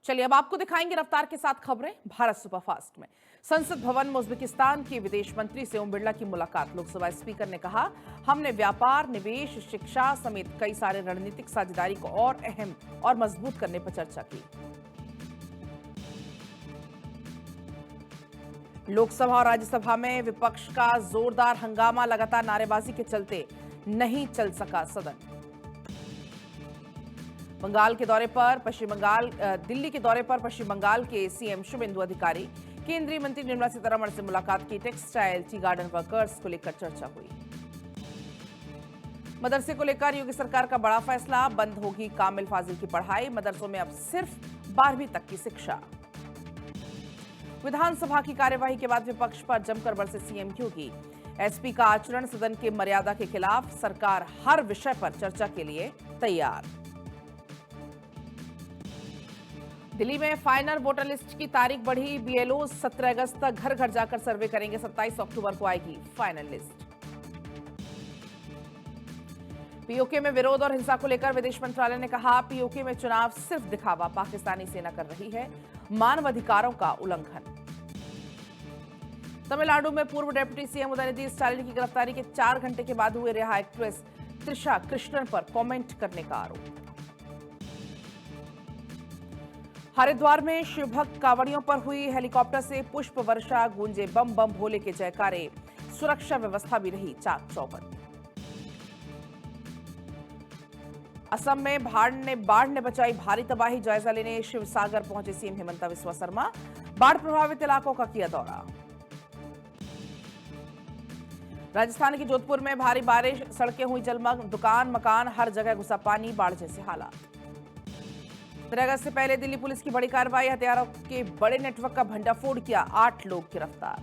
चलिए अब आपको दिखाएंगे रफ्तार के साथ खबरें भारत सुपरफास्ट में। संसद भवन में उज्बेकिस्तान के विदेश मंत्री से ओम बिरला की मुलाकात। लोकसभा स्पीकर ने कहा, हमने व्यापार, निवेश, शिक्षा समेत कई सारे रणनीतिक साझेदारी को और अहम और मजबूत करने पर चर्चा की। लोकसभा और राज्यसभा में विपक्ष का जोरदार हंगामा, लगातार नारेबाजी के चलते नहीं चल सका सदन। दिल्ली के दौरे पर पश्चिम बंगाल के सीएम शुभेंदु अधिकारी, केंद्रीय मंत्री निर्मला सीतारमण से मुलाकात की। टेक्सटाइल टी गार्डन वर्कर्स को लेकर चर्चा हुई। मदरसे को लेकर योगी सरकार का बड़ा फैसला, बंद होगी कामिल फाजिल की पढ़ाई। मदरसों में अब सिर्फ 12वीं तक की शिक्षा। विधानसभा की कार्यवाही के बाद विपक्ष पर जमकर बरसे सीएम योगी। एसपी का आचरण सदन के मर्यादा के खिलाफ, सरकार हर विषय पर चर्चा के लिए तैयार। दिल्ली में फाइनल वोटर लिस्ट की तारीख बढ़ी। बीएलओ 17 अगस्त तक घर घर जाकर सर्वे करेंगे। 27 अक्टूबर को आएगी फाइनल लिस्ट। पीओके में विरोध और हिंसा को लेकर विदेश मंत्रालय ने कहा, पीओके में चुनाव सिर्फ दिखावा पाकिस्तानी सेना कर रही है, मानवाधिकारों का उल्लंघन। तमिलनाडु में पूर्व डिप्टी सीएम उदयनिधि स्टालिन की गिरफ्तारी के 4 घंटे के बाद हुए रिहा एक्ट्रेस त्रिशा कृष्णन पर कमेंट करने का आरोप। हरिद्वार में शिवभक्त कांवड़ियों पर हुई हेलीकॉप्टर से पुष्प वर्षा, गूंजे बम बम भोले के जयकारे। सुरक्षा व्यवस्था भी रही चाक चौबंद। असम में बाढ़ ने बचाई भारी तबाही, जायजा लेने शिवसागर पहुंचे सीएम हिमंता बिस्वा शर्मा। बाढ़ प्रभावित इलाकों का किया दौरा। राजस्थान के जोधपुर में भारी बारिश, सड़कें हुई जलमग्न, दुकान मकान हर जगह घुसा पानी, बाढ़ जैसे हालात। 13 अगस्त से पहले दिल्ली पुलिस की बड़ी कार्रवाई, हथियारों के बड़े नेटवर्क का भंडाफोड़ किया, 8 लोग गिरफ्तार।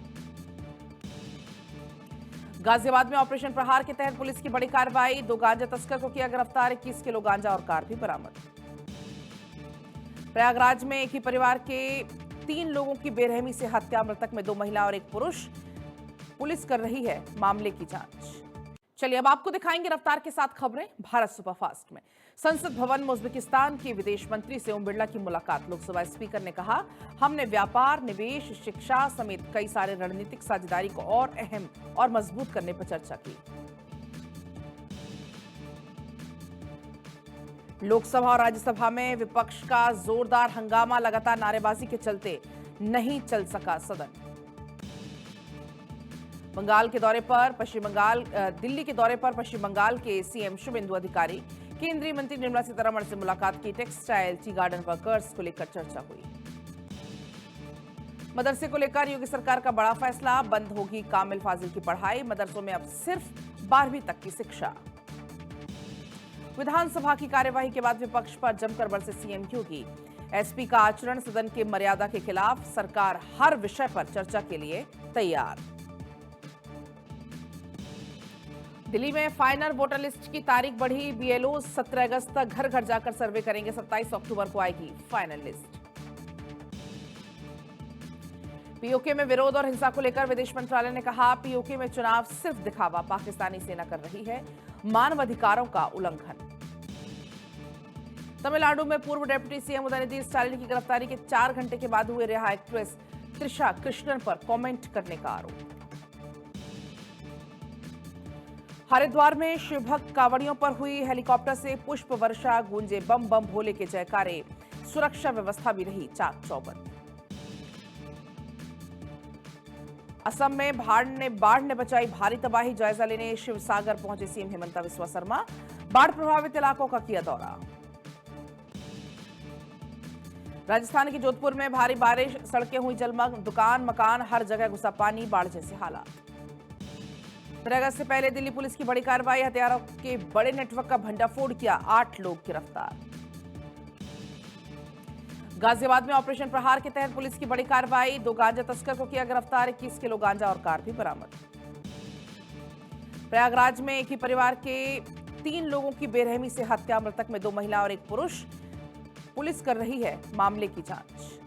गाजियाबाद में ऑपरेशन प्रहार के तहत पुलिस की बड़ी कार्रवाई, 2 गांजा तस्कर को किया गिरफ्तार, 21 किलो गांजा और कार भी बरामद। प्रयागराज में एक ही परिवार के 3 लोगों की बेरहमी से हत्या, मृतक में 2 महिला और 1 पुरुष। पुलिस कर रही है मामले की जांच। चलिए अब आपको दिखाएंगे रफ्तार के साथ खबरें भारत सुपरफास्ट में। संसद भवन में उज्बेकिस्तान के विदेश मंत्री से ओम बिरला की मुलाकात। लोकसभा स्पीकर ने कहा, हमने व्यापार, निवेश, शिक्षा समेत कई सारे रणनीतिक साझेदारी को और अहम और मजबूत करने पर चर्चा की। लोकसभा और राज्यसभा में विपक्ष का जोरदार हंगामा, लगातार नारेबाजी के चलते नहीं चल सका सदन। दिल्ली के दौरे पर पश्चिम बंगाल के सीएम शुभेंदु अधिकारी, केंद्रीय मंत्री निर्मला सीतारमण से मुलाकात की। टेक्सटाइल टी गार्डन वर्कर्स को लेकर चर्चा हुई। मदरसे को लेकर योगी सरकार का बड़ा फैसला, बंद होगी कामिल फाजिल की पढ़ाई। मदरसों में अब सिर्फ 12वीं तक की शिक्षा। विधानसभा की कार्यवाही के बाद विपक्ष पर जमकर बरसे सीएम योगी। एसपी का आचरण सदन के मर्यादा के खिलाफ, सरकार हर विषय पर चर्चा के लिए तैयार। दिल्ली में फाइनल वोटर लिस्ट की तारीख बढ़ी। बीएलओ 17 अगस्त तक घर घर जाकर सर्वे करेंगे। 27 अक्टूबर को आएगी फाइनल लिस्ट। पीओके में विरोध और हिंसा को लेकर विदेश मंत्रालय ने कहा, पीओके में चुनाव सिर्फ दिखावा पाकिस्तानी सेना कर रही है, मानवाधिकारों का उल्लंघन। तमिलनाडु में पूर्व डिप्टी सीएम उदयनिधि स्टालिन की गिरफ्तारी के 4 घंटे के बाद हुए रिहा एक्ट्रेस त्रिशा कृष्णन पर कमेंट करने का आरोप। हरिद्वार में शिवभक्त कांवड़ियों पर हुई हेलीकॉप्टर से पुष्प वर्षा, गूंजे बम बम भोले के जयकारे। सुरक्षा व्यवस्था भी रही चाक चौबंद। असम में बाढ़ ने बचाई भारी तबाही, जायजा लेने शिवसागर पहुंचे सीएम हिमंता बिस्वा शर्मा। बाढ़ प्रभावित इलाकों का किया दौरा। राजस्थान के जोधपुर में भारी बारिश, सड़कें हुई जलमग्न, दुकान मकान हर जगह घुसा पानी, बाढ़ जैसे हालात। 13 अगस्त से पहले दिल्ली पुलिस की बड़ी कार्रवाई, हथियारों के बड़े नेटवर्क का भंडाफोड़ किया, 8 लोग गिरफ्तार। गाजियाबाद में ऑपरेशन प्रहार के तहत पुलिस की बड़ी कार्रवाई, 2 गांजा तस्कर को किया गिरफ्तार, 21 किलो गांजा और कार भी बरामद। प्रयागराज में एक ही परिवार के 3 लोगों की बेरहमी से हत्या, मृतक में 2 महिला और 1 पुरुष। पुलिस कर रही है मामले की जांच।